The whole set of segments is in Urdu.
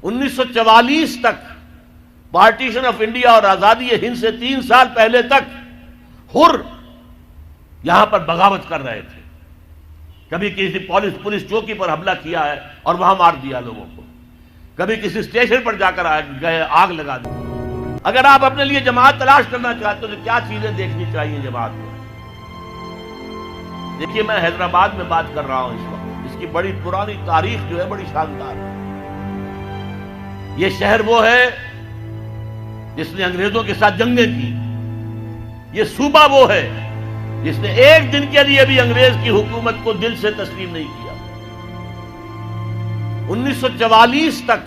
1944 تک پارٹیشن آف انڈیا اور آزادی ہند سے 3 سال پہلے تک حر یہاں پر بغاوت کر رہے تھے. کبھی کسی پولیس چوکی پر حملہ کیا ہے اور وہاں مار دیا لوگوں کو, کبھی کسی اسٹیشن پر جا کر گئے آگ لگا دی. اگر آپ اپنے لیے جماعت تلاش کرنا چاہتے ہو تو کیا چیزیں دیکھنی چاہیے جماعت میں؟ دیکھیے, میں حیدرآباد میں بات کر رہا ہوں اس وقت. اس کی بڑی پرانی تاریخ جو ہے بڑی شاندار ہے. یہ شہر وہ ہے جس نے انگریزوں کے ساتھ جنگیں کی. یہ صوبہ وہ ہے جس نے ایک دن کے لیے بھی انگریز کی حکومت کو دل سے تسلیم نہیں کیا. 1944 تک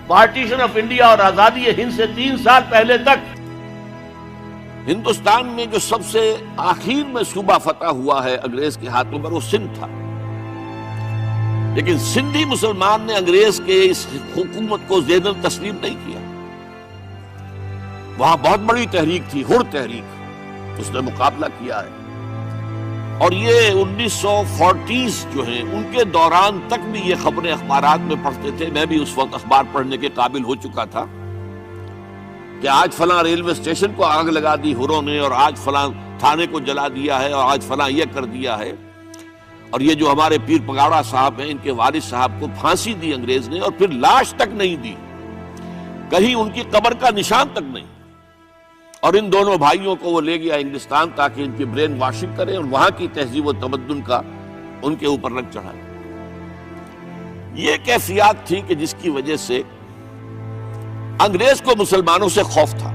پارٹیشن آف انڈیا اور آزادی ہند سے 3 سال پہلے تک ہندوستان میں جو سب سے آخر میں صوبہ فتح ہوا ہے انگریز کے ہاتھوں پر وہ سندھ تھا. لیکن سندھی مسلمان نے انگریز کے اس حکومت کو ذہناً تسلیم نہیں کیا. وہاں بہت بڑی تحریک تھی, حر تحریک, اس نے مقابلہ کیا ہے. اور یہ 1940 جو ہیں ان کے دوران تک بھی یہ خبریں اخبارات میں پڑھتے تھے. میں بھی اس وقت اخبار پڑھنے کے قابل ہو چکا تھا کہ آج فلاں ریلوے اسٹیشن کو آگ لگا دی ہروں نے, اور آج فلاں تھانے کو جلا دیا ہے, اور آج فلاں یہ کر دیا ہے. اور یہ جو ہمارے پیر پگاڑا صاحب ہیں, ان کے والد صاحب کو پھانسی دی انگریز نے, اور پھر لاش تک نہیں دی, کہیں ان کی قبر کا نشان تک نہیں. اور ان دونوں بھائیوں کو وہ لے گیا انگلستان تاکہ ان کی برین واشنگ کرے اور وہاں کی تہذیب و تمدن کا ان کے اوپر رنگ چڑھائے. یہ کیفیات تھی کہ جس کی وجہ سے انگریز کو مسلمانوں سے خوف تھا,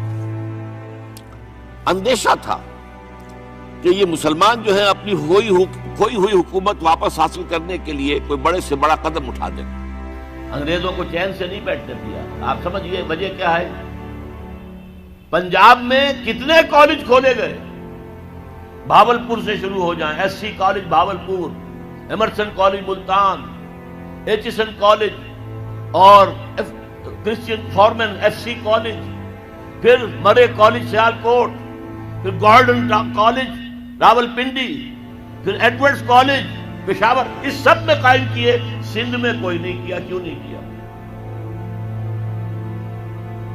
اندیشہ تھا کہ یہ مسلمان جو ہے اپنی کھوئی ہوئی حکومت واپس حاصل کرنے کے لیے کوئی بڑے سے بڑا قدم اٹھا دیں. انگریزوں کو چین سے نہیں بیٹھنے دیا. آپ سمجھیے وجہ کیا ہے. پنجاب میں کتنے کالج کھولے گئے, بھاولپور سے شروع ہو جائیں, S C college Bahawalpur, Emerson college Multan, Aitchison college, اور Christian Forman F C college, پھر مرے کالج سیالکوٹ, پھر گارڈن کالج راولپنڈی, پھر ایڈورڈز کالج پشاور, اس سب میں قائم کیے. سندھ میں کوئی نہیں کیا. کیوں نہیں کیا؟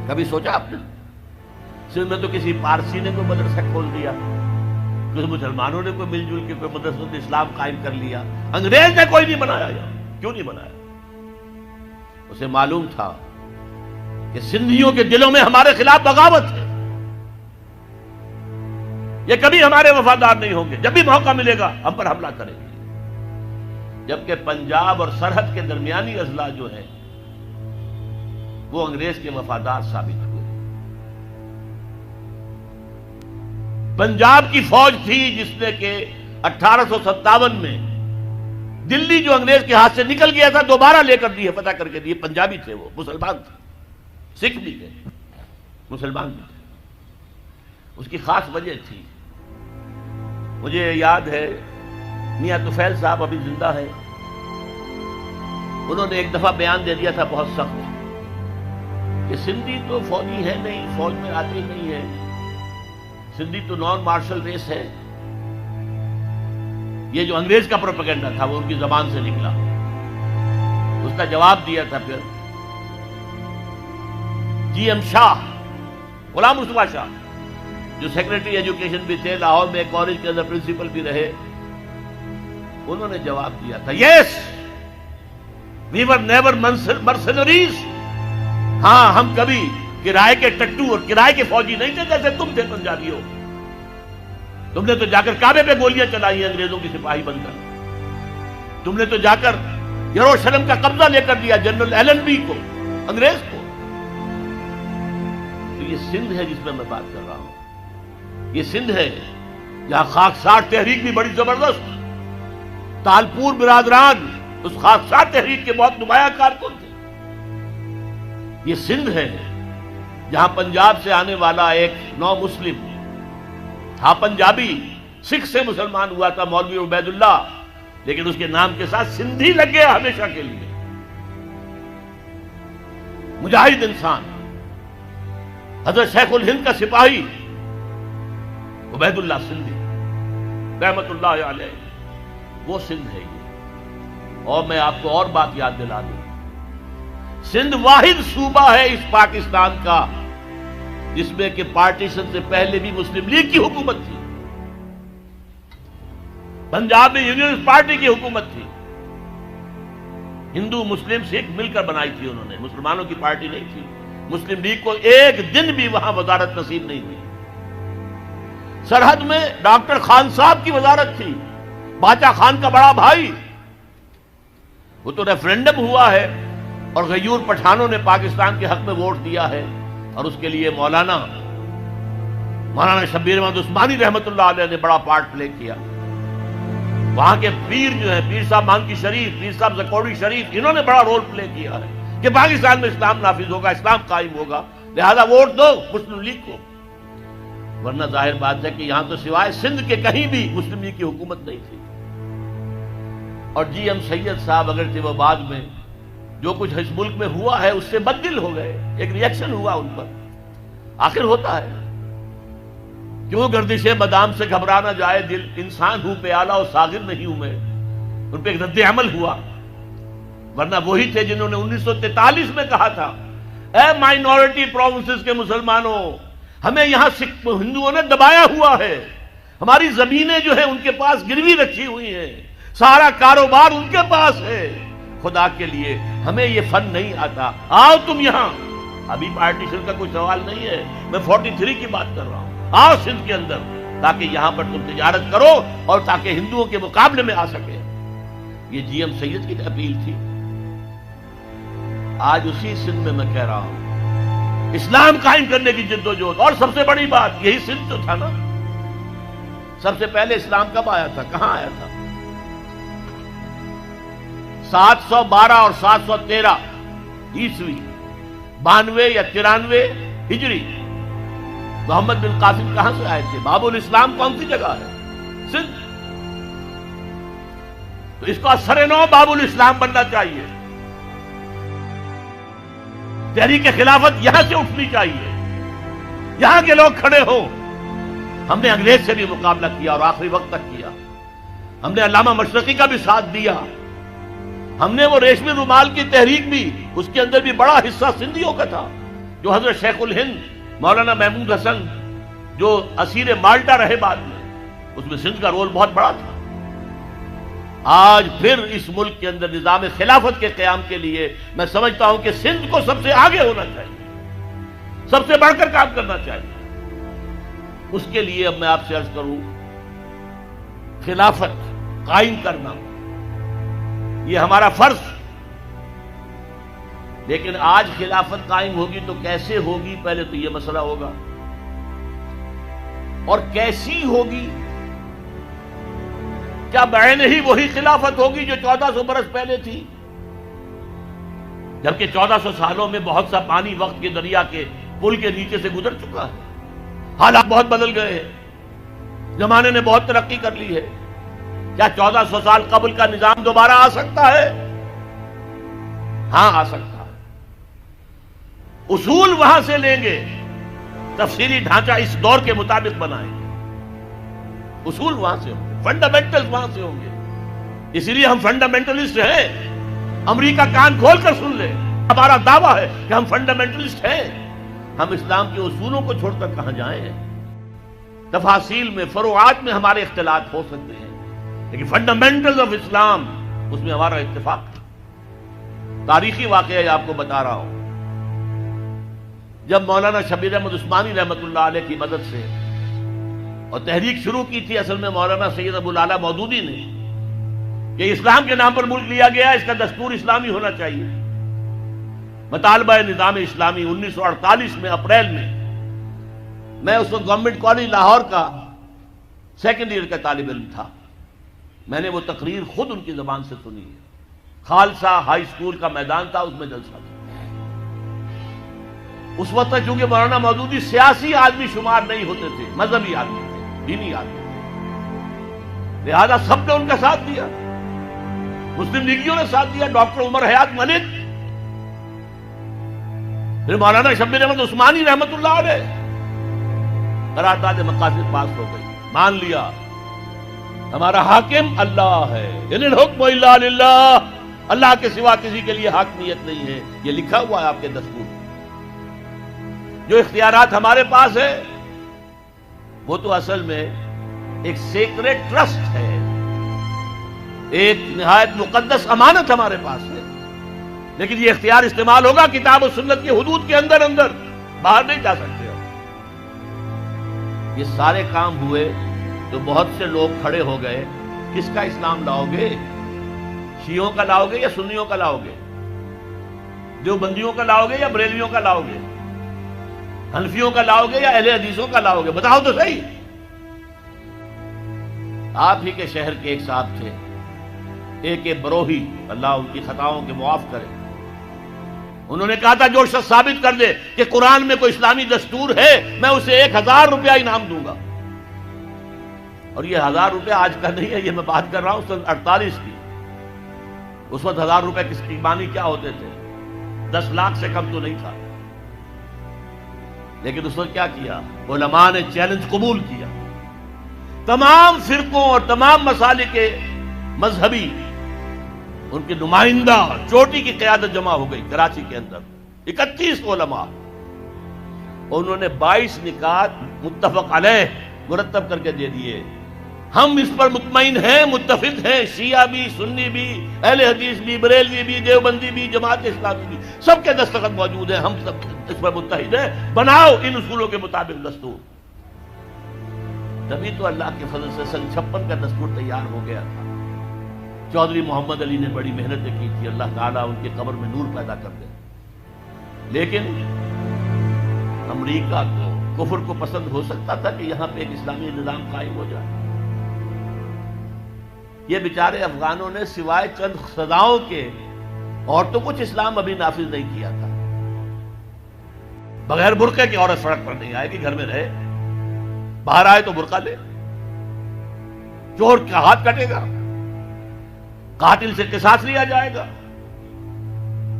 کبھی سوچا آپ نے؟ سندھ میں تو کسی پارسی نے کوئی مدرسہ کھول دیا, کچھ مسلمانوں نے کوئی مل جل کے کوئی مدرسۃ اسلام قائم کر لیا. انگریز نے کوئی نہیں بنایا. کیوں نہیں بنایا؟ اسے معلوم تھا کہ سندھیوں کے دلوں میں ہمارے خلاف بغاوت ہے, یہ کبھی ہمارے وفادار نہیں ہوں گے. جب بھی موقع ملے گا ہم پر حملہ کریں گے. جبکہ پنجاب اور سرحد کے درمیانی اضلاع جو ہیں وہ انگریز کے وفادار ثابت ہوئے. پنجاب کی فوج تھی جس نے کہ 1857 میں دلی جو انگریز کے ہاتھ سے نکل گیا تھا دوبارہ لے کر دی ہے, فتح کر کے دی. پنجابی تھے, وہ مسلمان تھے, سکھ بھی تھے, مسلمان بھی تھے. اس کی خاص وجہ تھی. مجھے یاد ہے میاں طفیل صاحب ابھی زندہ ہے, انہوں نے ایک دفعہ بیان دے دیا تھا بہت سخت کہ سندھی تو فوجی ہے نہیں, فوج میں آتے ہی نہیں ہے, سندھی تو نان مارشل ریس ہے. یہ جو انگریز کا پروپیگنڈا تھا وہ ان کی زبان سے نکلا. اس کا جواب دیا تھا پھر جی ایم شاہ, غلام مصطفیٰ شاہ, جو سیکرٹری ایجوکیشن بھی تھے, لاہور میں ایک کالج کے اندر پرنسپل بھی رہے. انہوں نے جواب دیا تھا, یس وی ور نیور مرسنریز. ہاں, ہم کبھی کرائے کے ٹٹو اور کرائے کے فوجی نہیں تھے جیسے تم تھے پنجابی ہو. تم نے تو جا کر کعبے پہ گولیاں چلائی انگریزوں کی سپاہی بن کر. تم نے تو جا کر یروشلم کا قبضہ لے کر دیا جنرل ایلن بی کو, انگریز کو. تو یہ سندھ ہے جس میں بات کر رہا ہوں. یہ سندھ ہے جہاں خاکسار تحریک بھی بڑی زبردست. تالپور برادران اس خاکسار تحریک کے بہت نمایاں کارکن تھے. یہ سندھ ہے جہاں پنجاب سے آنے والا ایک نو مسلم تھا پنجابی, سکھ سے مسلمان ہوا تھا, مولوی عبید اللہ, لیکن اس کے نام کے ساتھ سندھی لگ گیا ہمیشہ کے لیے. مجاہد انسان, حضرت شیخ الہند کا سپاہی عبید اللہ سندھی رحمت اللہ علیہ, وہ سندھ ہے یہ. اور میں آپ کو اور بات یاد دلا دوں سندھ واحد صوبہ ہے اس پاکستان کا جس میں کہ پارٹیشن سے پہلے بھی مسلم لیگ کی حکومت تھی، پنجاب میں یونینسٹ پارٹی کی حکومت تھی، ہندو مسلم سکھ مل کر بنائی تھی انہوں نے، مسلمانوں کی پارٹی نہیں تھی۔ مسلم لیگ کو ایک دن بھی وہاں وزارت نصیب نہیں ہوئی۔ سرحد میں ڈاکٹر خان صاحب کی وزارت تھی، باچا خان کا بڑا بھائی، وہ تو ریفرینڈم ہوا ہے اور غیور پٹھانوں نے پاکستان کے حق میں ووٹ دیا ہے، اور اس کے لیے مولانا شبیر احمد عثمانی رحمت اللہ علیہ نے بڑا پارٹ پلے کیا۔ وہاں کے پیر جو ہیں، پیر صاحب مانکی شریف، پیر صاحب زکوڑی شریف، انہوں نے بڑا رول پلے کیا ہے کہ پاکستان میں اسلام نافذ ہوگا، اسلام قائم ہوگا، لہذا ووٹ دو مسلم لیگ کو۔ ورنہ ظاہر بات ہے کہ یہاں تو سوائے سندھ کے کہیں بھی مسلم لیگ کی حکومت نہیں تھی۔ اور جی ایم سید صاحب اگرچہ وہ بعد میں جو کچھ اس ملک میں ہوا ہے اس سے بددل ہو گئے، ایک ریئیکشن ہوا ان پر، آخر ہوتا ہے، کیوں گردش بادام سے گھبرا نہ جائے دل، انسان ہوں پیالہ اور ساغر نہیں ہوں میں، ان پہ ایک رد عمل ہوا۔ ورنہ وہی تھے جنہوں نے 1943 میں کہا تھا، اے مائنورٹی پروونسز کے مسلمانوں، ہمیں یہاں ہندوؤں نے دبایا ہوا ہے، ہماری زمینیں جو ہیں ان کے پاس گروی رکھی ہوئی ہیں، سارا کاروبار ان کے پاس ہے، خدا کے لیے ہمیں یہ فن نہیں آتا، آؤ تم یہاں۔ ابھی پارٹیشن کا کوئی سوال نہیں ہے، میں 43 کی بات کر رہا ہوں، آؤ سندھ کے اندر تاکہ یہاں پر تم تجارت کرو اور تاکہ ہندوؤں کے مقابلے میں آ سکے۔ یہ جی ایم سید کی اپیل تھی۔ آج اسی سندھ میں کہہ رہا ہوں اسلام قائم کرنے کی جدوجہد، اور سب سے بڑی بات یہی سندھ تو تھا نا، سب سے پہلے اسلام کب آیا تھا، کہاں آیا تھا؟ 712 اور 713 عیسوی، 92 یا 93 ہجری، محمد بن قاسم کہاں سے آئے تھے؟ باب الاسلام کون سی جگہ ہے؟ سندھ۔ تو اس کو سر نو باب الاسلام بننا چاہیے، تحریک خلافت یہاں سے اٹھنی چاہیے، یہاں کے لوگ کھڑے ہوں۔ ہم نے انگریز سے بھی مقابلہ کیا اور آخری وقت تک کیا، ہم نے علامہ مشرقی کا بھی ساتھ دیا، ہم نے وہ ریشمی رومال کی تحریک بھی، اس کے اندر بھی بڑا حصہ سندھیوں کا تھا، جو حضرت شیخ الہند مولانا محمود حسن جو اسیر مالٹا رہے بعد میں، اس میں سندھ کا رول بہت بڑا تھا۔ آج پھر اس ملک کے اندر نظام خلافت کے قیام کے لیے میں سمجھتا ہوں کہ سندھ کو سب سے آگے ہونا چاہیے، سب سے بڑھ کر کام کرنا چاہیے۔ اس کے لیے اب میں آپ سے عرض کروں، خلافت قائم کرنا یہ ہمارا فرض، لیکن آج خلافت قائم ہوگی تو کیسے ہوگی، پہلے تو یہ مسئلہ ہوگا، اور کیسی ہوگی؟ کیا بعین ہی وہی خلافت ہوگی جو 1400 برس پہلے تھی؟ جبکہ 1400 سالوں میں بہت سا پانی وقت کے دریا کے پل کے نیچے سے گزر چکا ہے، حالات بہت بدل گئے ہیں، زمانے نے بہت ترقی کر لی ہے۔ کیا 1400 سال قبل کا نظام دوبارہ آ سکتا ہے؟ ہاں آ سکتا ہے، اصول وہاں سے لیں گے، تفصیلی ڈھانچہ اس دور کے مطابق بنائیں گے، اصول وہاں سے ہوں گے، فنڈامنٹل وہاں سے ہوں گے۔ اسی لیے ہم فنڈامنٹلسٹ ہیں، امریکہ کان کھول کر سن لے، ہمارا دعویٰ ہے کہ ہم فنڈامنٹلسٹ ہیں۔ ہم اسلام کے اصولوں کو چھوڑ کر کہاں جائیں؟ تفاصیل میں، فروعات میں ہمارے اختلاط ہو سکتے ہیں، لیکن فنڈامنٹل آف اسلام اس میں ہمارا اتفاق ہے۔ تاریخی واقعہ آپ کو بتا رہا ہوں، جب مولانا شبیر احمد عثمانی رحمت اللہ علیہ کی مدد سے اور تحریک شروع کی تھی اصل میں مولانا سید ابو الاعلیٰ مودودی نے کہ اسلام کے نام پر ملک لیا گیا، اس کا دستور اسلامی ہونا چاہیے، مطالبہ نظام اسلامی 1948 میں اپریل میں اس وقت گورنمنٹ کالج لاہور کا سیکنڈ ایئر کا طالب علم تھا، میں نے وہ تقریر خود ان کی زبان سے سنی ہے، خالصہ ہائی اسکول کا میدان تھا، اس میں جلسہ تھا۔ اس وقت تک چونکہ مولانا مودودی سیاسی آدمی شمار نہیں ہوتے تھے، مذہبی آدمی تھے، دینی آدمی تھے، لہذا سب نے ان کا ساتھ دیا، مسلم لیگیوں نے ساتھ دیا، ڈاکٹر عمر حیات ملک، پھر مولانا شبیر احمد عثمانی رحمت اللہ علیہ، قرارداد مقاصد پاس ہو گئی، مان لیا ہمارا حاکم اللہ ہے، ان الحکم الا للہ، اللہ کے سوا کسی کے لیے حاکمیت نہیں ہے، یہ لکھا ہوا ہے آپ کے دستور میں۔ جو اختیارات ہمارے پاس ہے وہ تو اصل میں ایک سیکریٹ ٹرسٹ ہے، ایک نہایت مقدس امانت ہمارے پاس ہے، لیکن یہ اختیار استعمال ہوگا کتاب و سنت کی حدود کے اندر، باہر نہیں جا سکتے ہم۔ یہ سارے کام ہوئے تو بہت سے لوگ کھڑے ہو گئے، کس کا اسلام لاؤ گے؟ شیعوں کا لاؤ گے یا سنیوں کا لاؤ گے؟ دیوبندیوں کا لاؤ گے یا بریلویوں کا لاؤ گے؟ حنفیوں کا لاؤ گے یا اہل حدیثوں کا لاؤ گے؟ بتاؤ تو صحیح۔ آپ ہی کے شہر کے ایک صاحب تھے، ایک بروہی، اللہ ان کی خطاؤں کے معاف کرے، انہوں نے کہا تھا جو شخص ثابت کر دے کہ قرآن میں کوئی اسلامی دستور ہے میں اسے 1000 روپیہ انعام دوں گا۔ اور یہ 1000 روپیہ آج کا نہیں ہے، یہ میں بات کر رہا ہوں سن 48 کی۔ اس وقت 1000 روپے کس کی معنی کیا ہوتے تھے؟ 10 لاکھ سے کم تو نہیں تھا۔ لیکن اس وقت کیا کیا؟ علماء نے چیلنج قبول کیا، تمام فرقوں اور تمام مسالک کے مذہبی ان کے نمائندہ چوٹی کی قیادت جمع ہو گئی کراچی کے اندر، 31 علماء، اور انہوں نے 22 نکات متفق علیہ مرتب کر کے دے دیے۔ ہم اس پر مطمئن ہیں، متفق ہیں، شیعہ بھی، سنی بھی، اہل حدیث بھی، بریلوی بھی، دیوبندی بھی، جماعت اسلامی بھی، سب کے دستخط موجود ہیں، ہم سب اس پر متحد ہیں، بناؤ ان اصولوں کے مطابق دستور۔ تبھی تو اللہ کے فضل سے سن 56 کا دستور تیار ہو گیا تھا۔ چودھری محمد علی نے بڑی محنتیں کی تھی، اللہ تعالیٰ ان کی قبر میں نور پیدا کر دے، لیکن امریکہ کو کفر کو پسند ہو سکتا تھا کہ یہاں پہ ایک اسلامی نظام قائم ہو جائے؟ یہ بیچارے افغانوں نے سوائے چند سزاؤں کے اور تو کچھ اسلام ابھی نافذ نہیں کیا تھا۔ بغیر برقعے کی عورت سڑک پر نہیں آئے گی، گھر میں رہے، باہر آئے تو برقع لے، چور کا ہاتھ کٹے گا، قاتل سے قصاص لیا جائے گا،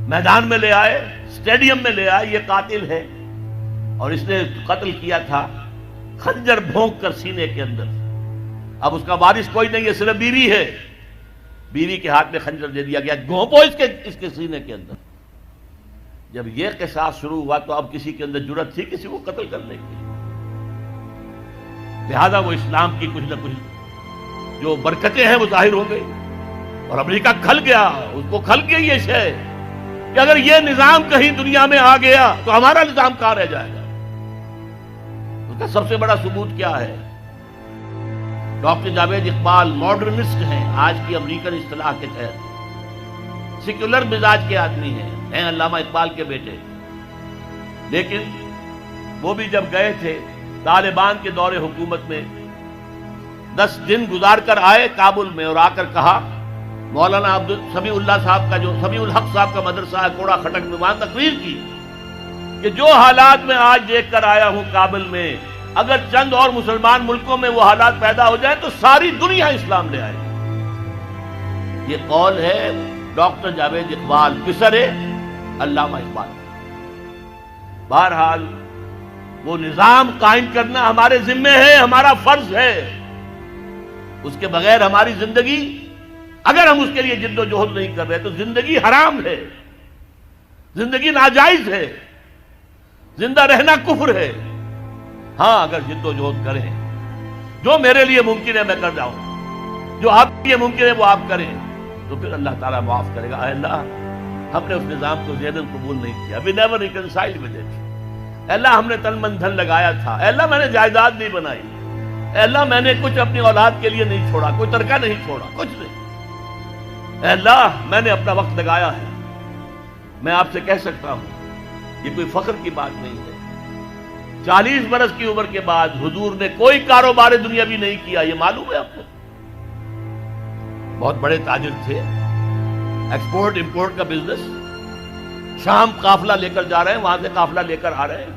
میدان میں لے آئے، اسٹیڈیم میں لے آئے، یہ قاتل ہے اور اس نے قتل کیا تھا خنجر بھونک کر سینے کے اندر۔ اب اس کا وارث کوئی نہیں ہے، صرف بیوی ہے، بیوی کے ہاتھ میں خنجر دے دیا گیا، گھونپو اس کے سینے کے اندر۔ جب یہ قصاص شروع ہوا تو اب کسی کے اندر جرأت تھی کسی کو قتل کرنے کی؟ لہذا وہ اسلام کی کچھ نہ کچھ جو برکتیں ہیں وہ ظاہر ہو گئی، اور امریکہ کھل گیا، اس کو کھل گئی یہ شے کہ اگر یہ نظام کہیں دنیا میں آ گیا تو ہمارا نظام کہاں رہ جائے گا۔ اس کا سب سے بڑا ثبوت کیا ہے؟ ڈاکٹر جاوید اقبال ماڈرنسٹ ہیں، آج کی امریکن اصطلاح کے تحت سیکولر مزاج کے آدمی ہیں علامہ اقبال کے بیٹے، لیکن وہ بھی جب گئے تھے طالبان کے دور حکومت میں 10 دن گزار کر آئے کابل میں، اور آ کر کہا مولانا سمیع الحق صاحب کا مدرسہ ہے کوڑا خٹک میں، وہاں تقریر کی کہ جو حالات میں آج دیکھ کر آیا ہوں کابل میں، اگر چند اور مسلمان ملکوں میں وہ حالات پیدا ہو جائیں تو ساری دنیا اسلام لے آئے۔ یہ قول ہے ڈاکٹر جاوید اقبال، پسر علامہ اقبال۔ بہرحال وہ نظام قائم کرنا ہمارے ذمے ہے، ہمارا فرض ہے، اس کے بغیر ہماری زندگی، اگر ہم اس کے لیے جد و جہد نہیں کر رہے تو زندگی حرام ہے، زندگی ناجائز ہے، زندہ رہنا کفر ہے۔ ہاں اگر جد و جہد کریں، جو میرے لیے ممکن ہے میں کر جاؤں، جو آپ کے لیے ممکن ہے وہ آپ کریں، تو پھر اللہ تعالیٰ معاف کرے گا۔ اے اللہ، ہم نے اس نظام کو ذہناً قبول نہیں کیا، we never reconciled with it۔ اے اللہ، ہم نے تن من دھن لگایا تھا، اے اللہ میں نے جائیداد نہیں بنائی، اے اللہ میں نے کچھ اپنی اولاد کے لیے نہیں چھوڑا، کوئی ترکہ نہیں چھوڑا، کچھ نہیں، اے اللہ میں نے اپنا وقت لگایا ہے۔ میں آپ سے کہہ سکتا ہوں یہ کوئی فخر کی بات نہیں ہے، 40 برس کی عمر کے بعد حضور نے کوئی کاروبار دنیاوی نہیں کیا، یہ معلوم ہے آپ کو۔ بہت بڑے تاجر تھے، ایکسپورٹ امپورٹ کا بزنس، شام قافلہ لے کر جا رہے ہیں، وہاں سے قافلہ لے کر آ رہے ہیں،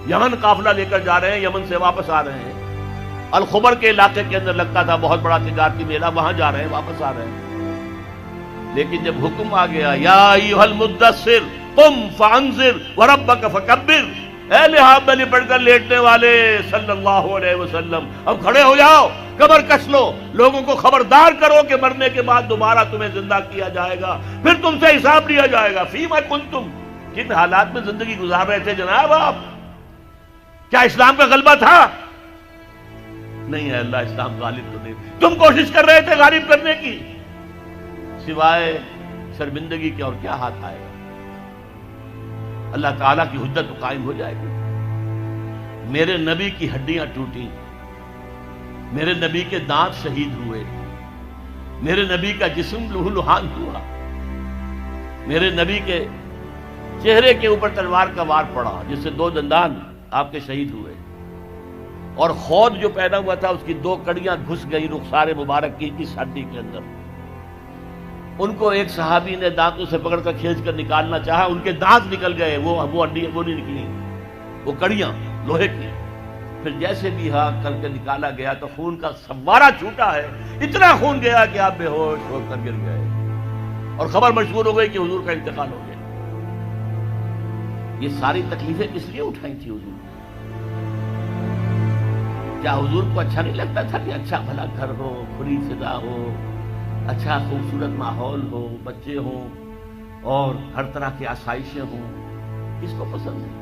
یمن قافلہ لے کر جا رہے ہیں، یمن سے واپس آ رہے ہیں، الخبر کے علاقے کے اندر لگتا تھا بہت بڑا تجارتی میلہ، وہاں جا رہے ہیں، واپس آ رہے ہیں۔ لیکن جب حکم آ گیا یا ایھا المدثر قم فانذر وربک فکبر، اے لحاف میں لپٹ کر لیٹنے والے صلی اللہ علیہ وسلم، اب کھڑے ہو جاؤ، کمر کس لو، لوگوں کو خبردار کرو کہ مرنے کے بعد دوبارہ تمہیں زندہ کیا جائے گا، پھر تم سے حساب لیا جائے گا۔ فیما کنتم، کن حالات میں زندگی گزار رہے تھے جناب آپ؟ کیا اسلام کا غلبہ تھا؟ نہیں ہے اللہ، اسلام غالب تو نہیں، تم کوشش کر رہے تھے غالب کرنے کی، سوائے شرمندگی کے اور کیا ہاتھ آئے گا؟ اللہ تعالیٰ کی حجت قائم ہو جائے گی۔ میرے نبی کی ہڈیاں ٹوٹی، میرے نبی کے دانت شہید ہوئے، میرے نبی کا جسم لہو لہان ہوا، میرے نبی کے چہرے کے اوپر تلوار کا وار پڑا جس سے 2 دندان آپ کے شہید ہوئے، اور خود جو پہنا ہوا تھا اس کی 2 کڑیاں گھس گئی رخسار مبارک کی اس ہڈی کے اندر۔ ان کو ایک صحابی نے دانتوں سے پکڑ کر کھینچ کر نکالنا چاہا، ان کے دانت نکل گئے، وہ ہڈی وہ نہیں نکلی، وہ کڑیاں لوہے کی۔ پھر جیسے بھی ہاں کر کے نکالا گیا تو خون کا فوارہ چھوٹا ہے، اتنا خون گیا کہ آپ بے ہوش ہو کر گر گئے، اور خبر مشہور ہو گئی کہ حضور کا انتقال ہو گیا۔ یہ ساری تکلیفیں کس لیے اٹھائی تھی حضور؟ کیا حضور کو اچھا نہیں لگتا تھا کہ اچھا بھلا گھر ہو، کھلی فضا ہو، اچھا خوبصورت ماحول ہو، بچے ہوں اور ہر طرح کی آسائشیں ہوں؟ کس کو پسند ہے؟